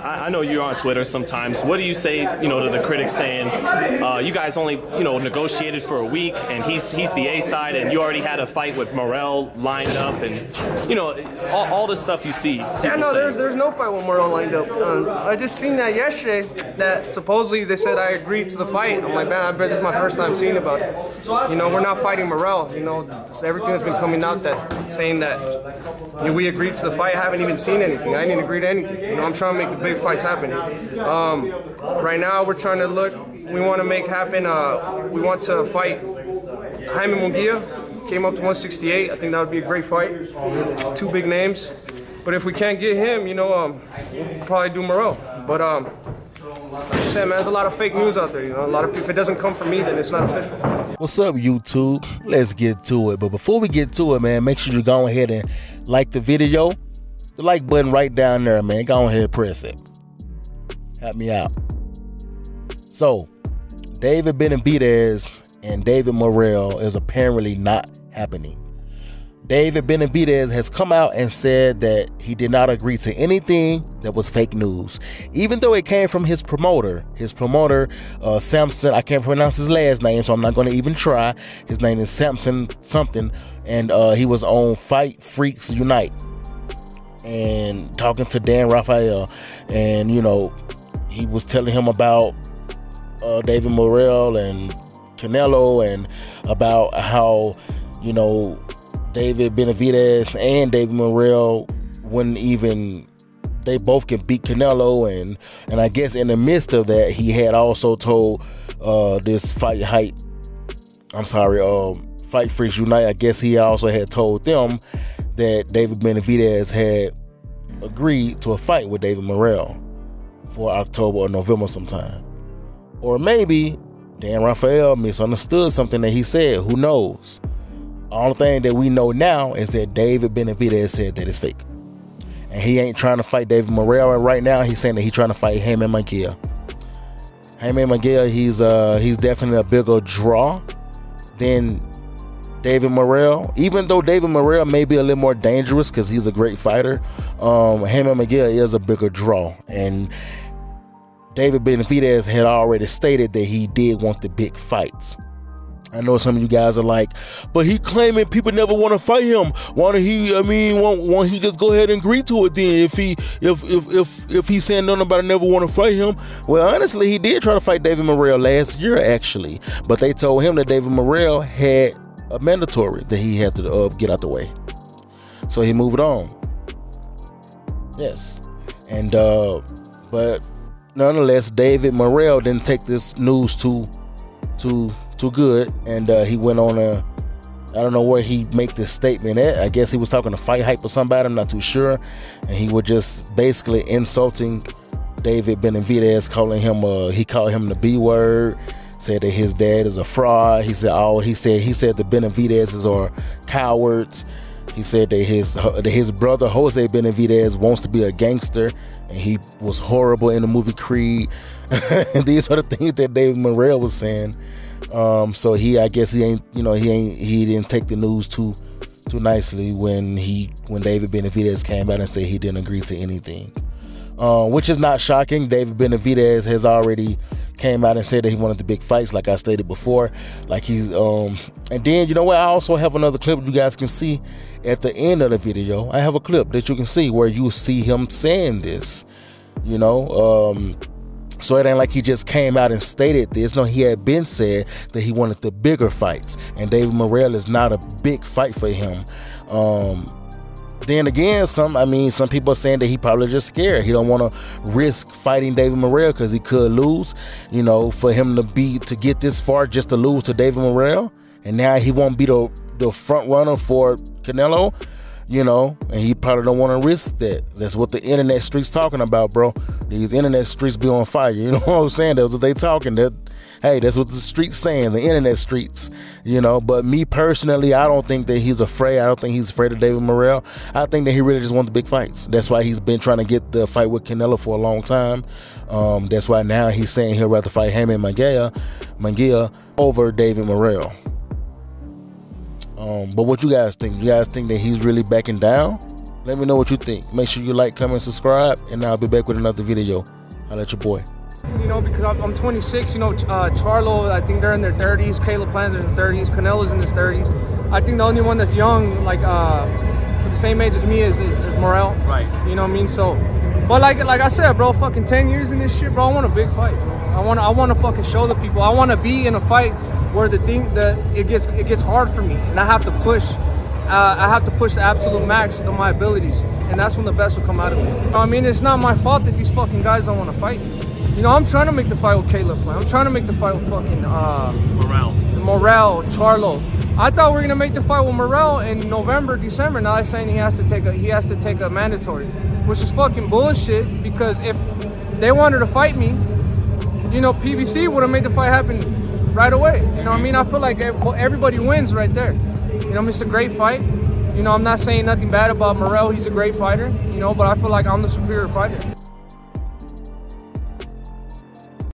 I know you're on Twitter sometimes. What do you say, you know, to the critics saying you guys only, you know, negotiated for a week and he's the A side and you already had a fight with Morrell lined up and, you know, all the stuff you see? Yeah, no, there's no fight with Morrell lined up. I just seen that yesterday that supposedly they said I agreed to the fight. I'm like, man, I bet this is my first time seeing about it. You know, we're not fighting Morrell. You know, everything that's been coming out that saying that we agreed to the fight. I haven't even seen anything. I didn't agree to anything. You know, I'm trying to make the big fights happen. Right now, we're trying to look. We want to make happen. We want to fight Jaime Munguia. Came up to 168. I think that would be a great fight. Two big names. But if we can't get him, you know, we'll probably do Morrell. But like I said, man, there's a lot of fake news out there. You know, a lot of people. If it doesn't come from me, then it's not official. What's up, YouTube? Let's get to it. But before we get to it, man, make sure you go ahead and like the video. The like button right down there, man. Go ahead and press it. Help me out. So, David Benavidez and David Morrell is apparently not happening. David Benavidez has come out and said that he did not agree to anything that was fake news, even though it came from his promoter. Samson, I can't pronounce his last name, so I'm not going to even try. His name is Samson something, and he was on Fight Freaks Unite and talking to Dan Rafael, and you know, he was telling him about David Morrell and Canelo, and about how, you know, David Benavidez and David Morrell wouldn't even, they both can beat Canelo, and I guess in the midst of that, he had also told this Fight Freaks Unite, I guess he also had told them that David Benavidez had agreed to a fight with David Morrell for October or November sometime. Or maybe Dan Rafael misunderstood something that he said. Who knows? Only thing that we know now is that David Benavidez said that it's fake. And he ain't trying to fight David Morrell right now. He's saying that he's trying to fight Jaime Munguia. Jaime Munguia, he's definitely a bigger draw than David Morrell. Even though David Morrell may be a little more dangerous because he's a great fighter, Jaime Munguia is a bigger draw. And David Benavidez had already stated that he did want the big fights. I know some of you guys are like, but he claiming people never want to fight him. Won't he just go ahead and agree to it then? If he's saying nobody never want to fight him? Well, honestly, he did try to fight David Morrell last year actually, but they told him that David Morrell had a mandatory that he had to get out the way, so he moved on. Yes, and but nonetheless, David Morrell didn't take this news too good, and he went on I don't know where he made this statement at. I guess he was talking to Fight Hype or somebody, I'm not too sure, and he was just basically insulting David Benavidez, calling him he called him the B word, said that his dad is a fraud. He said the Benavidezes are cowards. He said that his brother Jose Benavidez wants to be a gangster, and he was horrible in the movie Creed. And these are the things that David Morrell was saying. So I guess he didn't take the news too nicely when David Benavidez came out and said he didn't agree to anything. Which is not shocking. David Benavidez has already came out and said that he wanted the big fights, like I stated before. Like he's and then, you know what, I also have another clip you guys can see at the end of the video. I have a clip that you can see where you see him saying this, you know. So it ain't like he just came out and stated this. No, he had been said that he wanted the bigger fights, and David Morrell is not a big fight for him. Then again, some people are saying that he probably just scared. He don't want to risk fighting David Morrell because he could lose. You know, for him to get this far just to lose to David Morrell, and now he won't be the front runner for Canelo. You know, and he probably don't want to risk that. That's what the internet streets talking about, bro. These internet streets be on fire. You know what I'm saying? That's what they talking. Hey, that's what the streets saying, the internet streets, you know. But me personally, I don't think that he's afraid. I don't think he's afraid of David Morrell. I think that he really just wants the big fights. That's why he's been trying to get the fight with Canelo for a long time. That's why now he's saying he'll rather fight Jaime Munguia over David Morrell. But what you guys think? You guys think that he's really backing down? Let me know what you think. Make sure you like, comment, subscribe, and I'll be back with another video. I'll let your boy. You know, because I'm 26, you know, Charlo, I think they're in their 30s, Caleb Plant's in their 30s, Canelo's in his 30s. I think the only one that's young, like, the same age as me is Morrell. Right. You know what I mean? So, but like I said, bro, fucking 10 years in this shit, bro, I want a big fight, bro. I want to fucking show the people. I want to be in a fight where it gets hard for me, and I have to push. I have to push the absolute max of my abilities, and that's when the best will come out of me. I mean, it's not my fault that these fucking guys don't want to fight me. You know, I'm trying to make the fight with Caleb Plant. I'm trying to make the fight with fucking Morrell, Charlo. I thought we were gonna make the fight with Morrell in November, December. Now they're saying he has to take a mandatory, which is fucking bullshit. Because if they wanted to fight me, you know, PBC would have made the fight happen right away. You know what I mean? I feel like everybody wins right there. You know, it's a great fight. You know, I'm not saying nothing bad about Morrell. He's a great fighter. You know, but I feel like I'm the superior fighter.